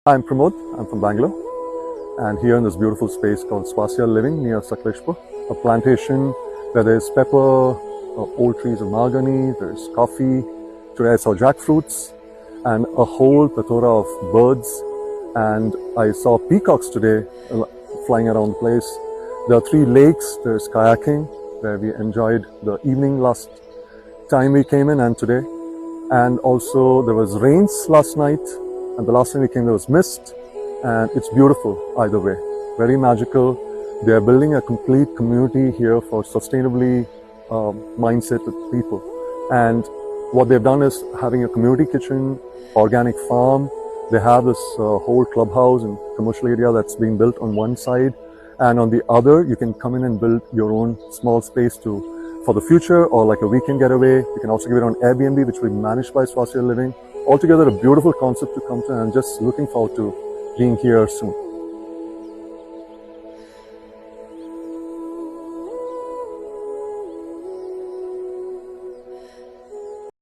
I'm Pramod, I'm from Bangalore, and here in this beautiful space called Swasya Living near Sakleshpur, a plantation where there's pepper, old trees of mahogany, there's coffee, today I saw jackfruits, and a whole plethora of birds, and I saw peacocks today flying around the place. There are 3 lakes, there's kayaking, where we enjoyed the evening last time we came in and today, and also there was rains last night, and the last time we came there was mist, and it's beautiful either way, very magical. They are building a complete community here for sustainably mindset with people, and what they've done is having a community kitchen, organic farm. They have this whole clubhouse and commercial area that's being built on one side, and on the other you can come in and build your own small space for the future, or like a weekend getaway. You can also give it on Airbnb, which will be managed by Swasya Living. Altogether a beautiful concept to come to, and I'm just looking forward to being here soon.